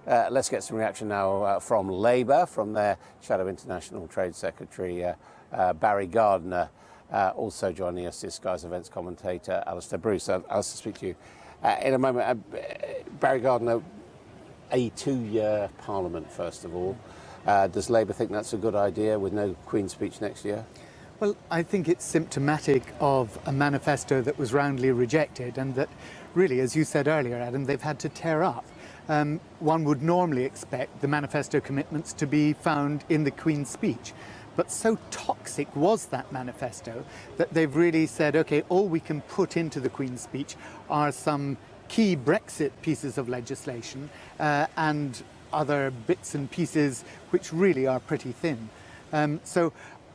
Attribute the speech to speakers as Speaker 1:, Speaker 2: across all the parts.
Speaker 1: Let's get some reaction now from Labour, from their Shadow International Trade Secretary, Barry Gardiner. Also joining us is Sky's events commentator, Alistair Bruce. I'll speak to you in a moment. Barry Gardiner, a two-year Parliament, first of all. Does Labour think that's a good idea with no Queen's speech next year?
Speaker 2: Well, I think it's symptomatic of a manifesto that was roundly rejected and that really, as you said earlier, Adam, they've had to tear up. One would normally expect the manifesto commitments to be found in the Queen's speech. But so toxic was that manifesto that they've really said, OK, all we can put into the Queen's speech are some key Brexit pieces of legislation and other bits and pieces which really are pretty thin.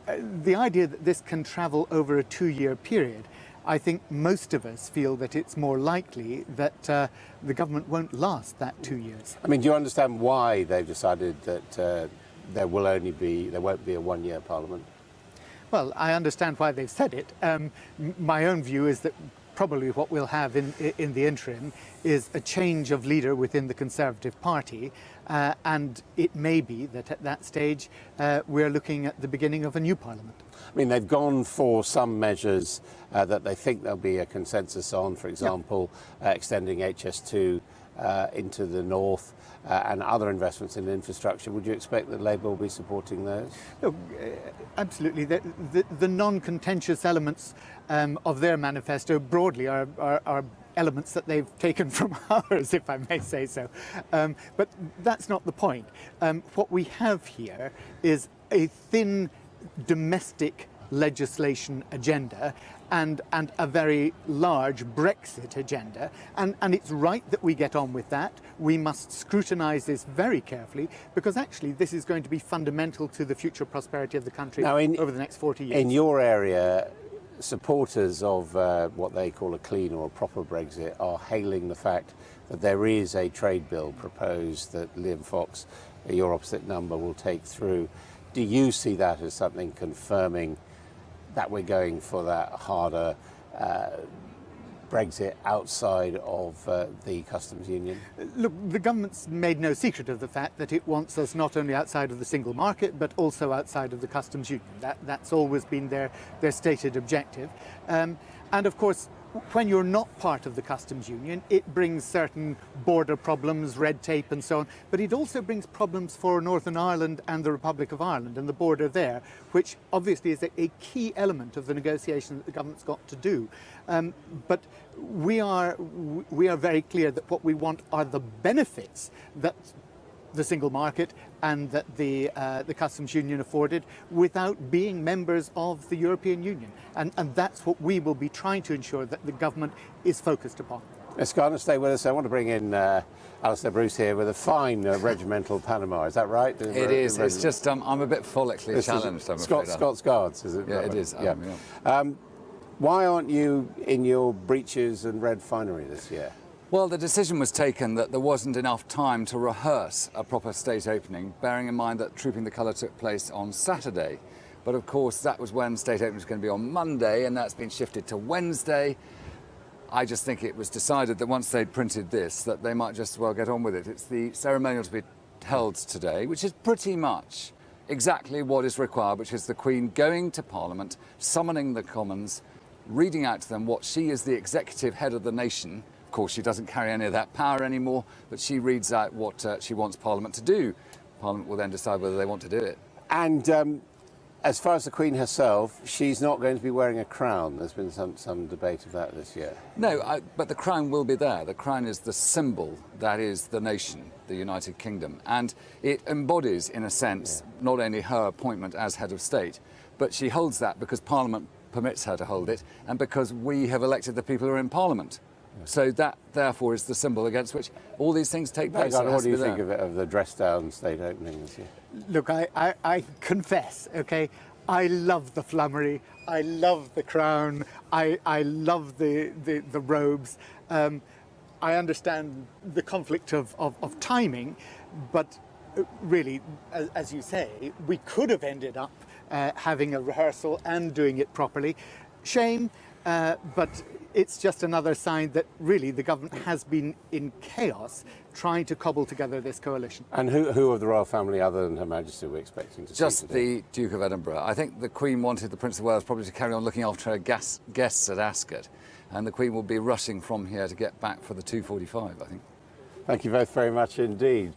Speaker 2: The idea that this can travel over a two-year period, I think most of us feel that it's more likely that the government won't last that 2 years.
Speaker 1: I mean, do you understand why they've decided that there won't be a one-year Parliament?
Speaker 2: Well, I understand why they've said it. My own view is that probably what we'll have in the interim is a change of leader within the Conservative Party, and it may be that at that stage we're looking at the beginning of a new Parliament.
Speaker 1: I mean, they've gone for some measures that they think there'll be a consensus on, for example, extending HS2 into the north and other investments in infrastructure. Would you expect that Labour will be supporting those?
Speaker 2: Look, absolutely. The non-contentious elements of their manifesto broadly are elements that they've taken from ours, if I may say so. But that's not the point. What we have here is a thin domestic legislation agenda and a very large Brexit agenda. And it's right that we get on with that. We must scrutinise this very carefully because actually this is going to be fundamental to the future prosperity of the country over the next 40 years.
Speaker 1: In your area, supporters of what they call a clean or a proper Brexit are hailing the fact that there is a trade bill proposed that Liam Fox, your opposite number, will take through. Do you see that as something confirming that we're going for that harder Brexit outside of the customs union?
Speaker 2: Look, the government's made no secret of the fact that it wants us not only outside of the single market, but also outside of the customs union. That's always been their stated objective. And of course, when you're not part of the customs union, it brings certain border problems, red tape and so on, but it also brings problems for Northern Ireland and the Republic of Ireland and the border there, which obviously is a key element of the negotiation that the government's got to do. But we are very clear that what we want are the benefits that the single market and that the customs union afforded without being members of the European Union. And that's what we will be trying to ensure that the government is focused upon.
Speaker 1: Ms. Gardiner, stay with us. I want to bring in Alistair Bruce here with a fine regimental Panama. Is that right?
Speaker 3: It is. It's just I'm a bit follically challenged, I'm afraid.
Speaker 1: Scots Guards, is it?
Speaker 3: Yeah, it is.
Speaker 1: Yeah. Why aren't you in your breeches and red finery this year?
Speaker 3: Well, the decision was taken that there wasn't enough time to rehearse a proper state opening, bearing in mind that Trooping the Colour took place on Saturday. But of course, that was when state opening was going to be on Monday, and that's been shifted to Wednesday. I just think it was decided that once they'd printed this, that they might just well get on with it. It's the ceremonial to be held today, which is pretty much exactly what is required, which is the Queen going to Parliament, summoning the Commons, reading out to them what she is the executive head of the nation. Of course, she doesn't carry any of that power anymore, but she reads out what she wants Parliament to do. Parliament will then decide whether they want to do it.
Speaker 1: And as far as the Queen herself, she's not going to be wearing a crown. There's been some debate of that this year.
Speaker 3: No, but the crown will be there. The crown is the symbol that is the nation, the United Kingdom. And it embodies, in a sense, not only her appointment as head of state, but she holds that because Parliament permits her to hold it and because we have elected the people who are in Parliament. So that, therefore, is the symbol against which all these things take place.
Speaker 1: What do you think of the dress-down state opening this year?
Speaker 2: Look, I confess, OK, I love the flummery, I love the crown, I love the robes. I understand the conflict of timing, but really, as you say, we could have ended up having a rehearsal and doing it properly. Shame. but it's just another sign that really the government has been in chaos trying to cobble together this coalition.
Speaker 1: And who of the royal family other than Her Majesty are we expecting to see
Speaker 3: Just
Speaker 1: today?
Speaker 3: the Duke of Edinburgh. I think the Queen wanted the Prince of Wales probably to carry on looking after her guests at Ascot, and the Queen will be rushing from here to get back for the 2:45, I think.
Speaker 1: Thank you both very much indeed.